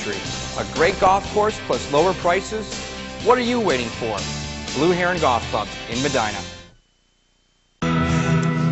country. A great golf course plus lower prices? What are you waiting for? Blue Heron Golf Club in Medina.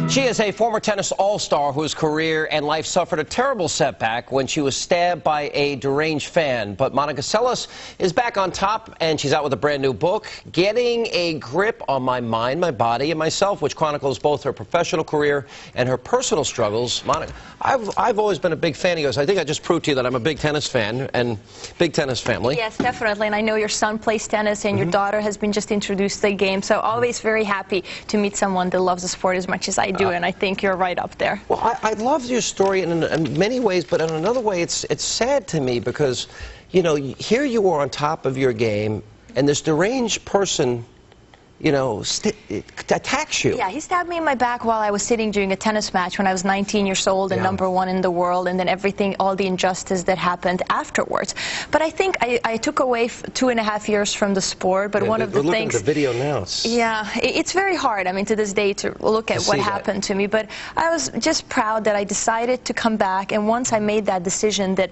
She is a former tennis all-star whose career and life suffered a terrible setback when she was stabbed by a deranged fan. But Monica Seles is back on top, and she's out with a brand new book, Getting a Grip on My Mind, My Body, and Myself, which chronicles both her professional career and her personal struggles. Monica, I've always been a big fan of yours. I think I just proved to you that I'm a big tennis fan and big tennis family. Yes, definitely. And I know your son plays tennis, and your daughter has been just introduced to the game. So always very happy to meet someone that loves the sport as much as I do. And I think you're right up there. Well, I love your story in many ways, but in another way, it's sad to me because, you know, here you are on top of your game, and this deranged person, you know, attacks you. Yeah, he stabbed me in my back while I was sitting during a tennis match when I was 19 years old and #1 in the world, and then everything, all the injustice that happened afterwards. But I think I took away 2.5 years from the sport, but one of the things... We're looking at the video now. Yeah, it's very hard, I mean, to this day to look at what happened to me, but I was just proud that I decided to come back, and once I made that decision that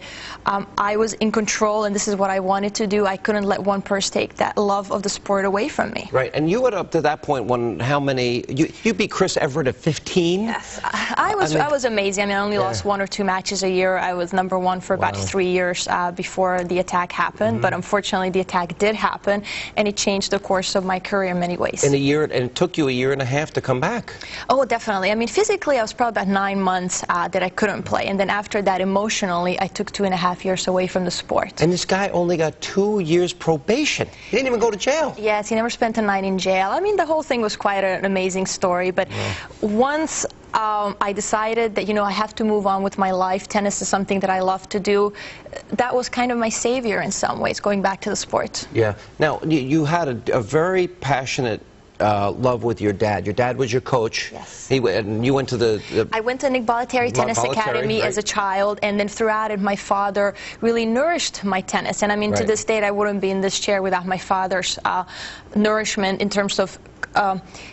I was in control and this is what I wanted to do, I couldn't let one person take that love of the sport away from me. Right, and you were up to that point when how many you beat Chris Everett at 15? Yes, I was amazing. I mean, I only lost 1 or 2 matches a year. I was #1 for about 3 years before the attack happened. But unfortunately, the attack did happen, and it changed the course of my career in many ways. And it took you 1.5 years to come back. Oh, definitely. I mean, physically, I was probably about 9 months that I couldn't play, and then after that, emotionally, I took 2.5 years away from the sport. And this guy only got 2 years probation. He didn't even go to jail. Yes, he never spent a night in jail. I mean, the whole thing was quite an amazing story, but once I decided that, you know, I have to move on with my life, tennis is something that I love to do, that was kind of my savior in some ways, going back to the sport. Yeah. Now, you had a very passionate love with your dad. Your dad was your coach. Yes. And you went to the I went to Nick Bollettieri Tennis Academy as a child, and then throughout it, my father really nourished my tennis. And I mean, to this date, I wouldn't be in this chair without my father's nourishment in terms of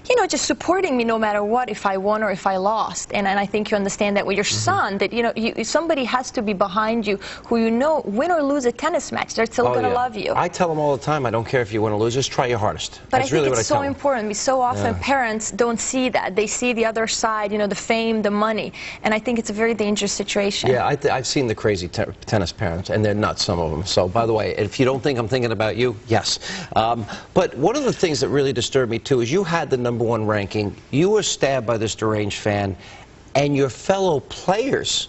you know, just supporting me no matter what, if I won or if I lost. And I think you understand that with your son, that, you know, somebody has to be behind you who, you know, win or lose a tennis match, they're still going to love you. I tell them all the time, I don't care if you win or lose, just try your hardest. But That's I think really it's so important. So often parents don't see that. They see the other side, you know, the fame, the money. And I think it's a very dangerous situation. Yeah, I've seen the crazy tennis parents, and they're nuts, some of them. So, by the way, if you don't think I'm thinking about you, yes. But one of the things that really disturbed me, too, is you had the #1 ranking. You were stabbed by this deranged fan, and your fellow players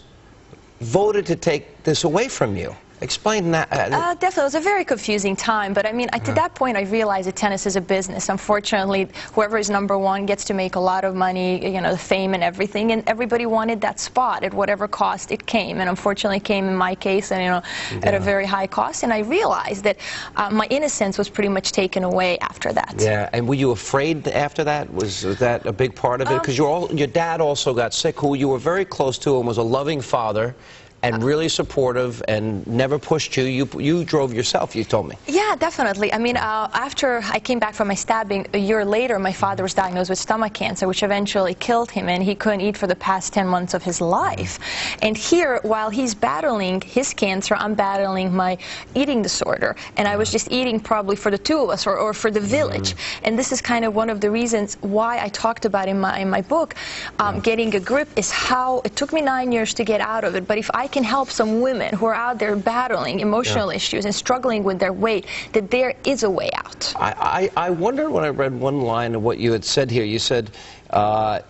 voted to take this away from you. Explain that. Definitely. It was a very confusing time, but I mean, to that point, I realized that tennis is a business. Unfortunately, whoever is #1 gets to make a lot of money, you know, the fame and everything, and everybody wanted that spot at whatever cost it came, and unfortunately it came in my case, and, you know, at a very high cost, and I realized that my innocence was pretty much taken away after that. Yeah, and were you afraid after that? Was that a big part of it? Because your dad also got sick, who you were very close to and was a loving father, and really supportive and never pushed you. You drove yourself, you told me. Yeah, definitely. I mean, after I came back from my stabbing, a year later, my father was diagnosed with stomach cancer, which eventually killed him, and he couldn't eat for the past 10 months of his life. And here, while he's battling his cancer, I'm battling my eating disorder. And I was just eating probably for the two of us, or for the village. And this is kind of one of the reasons why I talked about in my book, Getting a Grip, is how it took me 9 years to get out of it. But if I can help some women who are out there battling emotional issues and struggling with their weight, that there is a way out. I wonder when I read one line of what you had said here. You said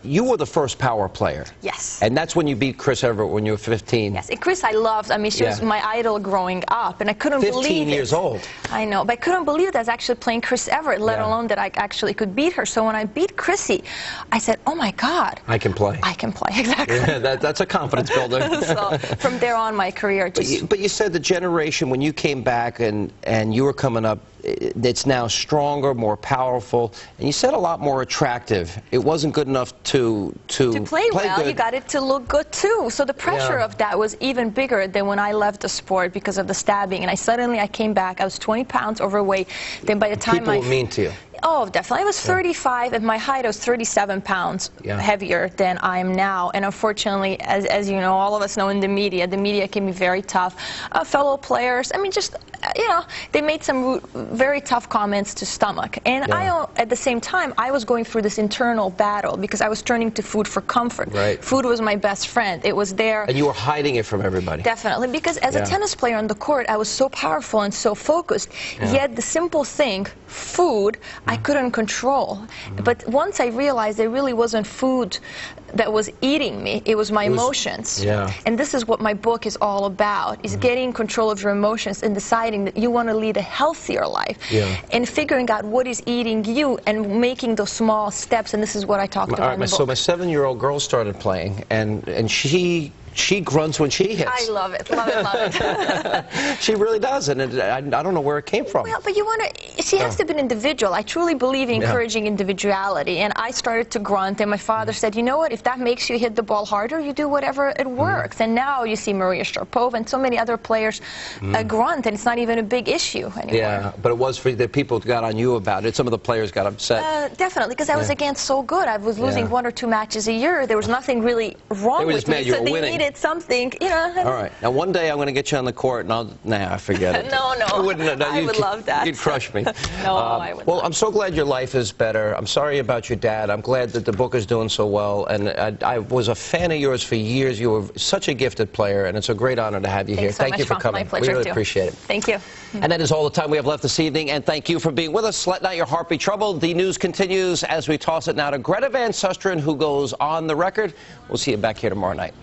you were the first power player. Yes. And that's when you beat Chris Everett when you were 15. Yes, and Chris I loved. I mean, she was my idol growing up, and I couldn't believe it. 15 years old. I know, but I couldn't believe that I was actually playing Chris Everett, let alone that I actually could beat her. So when I beat Chrissy, I said, oh my God. I can play. I can play, exactly. Yeah, that's a confidence builder. So from there on, my career just... But you said the generation, when you came back and you were coming up, it's now stronger, more powerful, and you said a lot more attractive. It wasn't good enough to play well. Good. You got it to look good too. So the pressure of that was even bigger than when I left the sport because of the stabbing. And I came back. I was 20 pounds overweight. Then by the time people were mean to you. Oh, definitely. I was 35, and my height was 37 pounds heavier than I am now. And unfortunately, as you know, all of us know in the media can be very tough. Fellow players, I mean, just, you know, they made some very tough comments to stomach. And at the same time, I was going through this internal battle because I was turning to food for comfort. Right. Food was my best friend. It was there. And you were hiding it from everybody. Definitely, because as a tennis player on the court, I was so powerful and so focused. Yet the simple thing, food, I couldn't control. But once I realized it really wasn't food that was eating me, it was my emotions. And this is what my book is all about, is getting control of your emotions and deciding that you want to lead a healthier life. And figuring out what is eating you and making those small steps, and this is what I talked about in the book. So my 7-year-old girl started playing, and she grunts when she hits. I love it, love it, love it. She really does, and I don't know where it came from. Well, but you want to, she has to be an individual. I truly believe in encouraging individuality, and I started to grunt, and my father said, you know what, if that makes you hit the ball harder, you do whatever, it works. And now you see Maria Sharapova and so many other players grunt, and it's not even a big issue anymore. Yeah, but it was for the people who got on you about it. Some of the players got upset. Definitely, because I was again so good. I was losing 1 or 2 matches a year. There was nothing really wrong with me, so they needed something, you know. All right. Now, one day I'm going to get you on the court, and I forget it. No. I would love that. You'd crush me. No, I would Well, not. I'm so glad your life is better. I'm sorry about your dad. I'm glad that the book is doing so well. And I was a fan of yours for years. You were such a gifted player, and it's a great honor to have you here. Thank you for coming. My pleasure, we really appreciate it. Thank you. And that is all the time we have left this evening. And thank you for being with us. Let not your heart be troubled. The news continues as we toss it now to Greta Van Susteren, who goes on the record. We'll see you back here tomorrow night.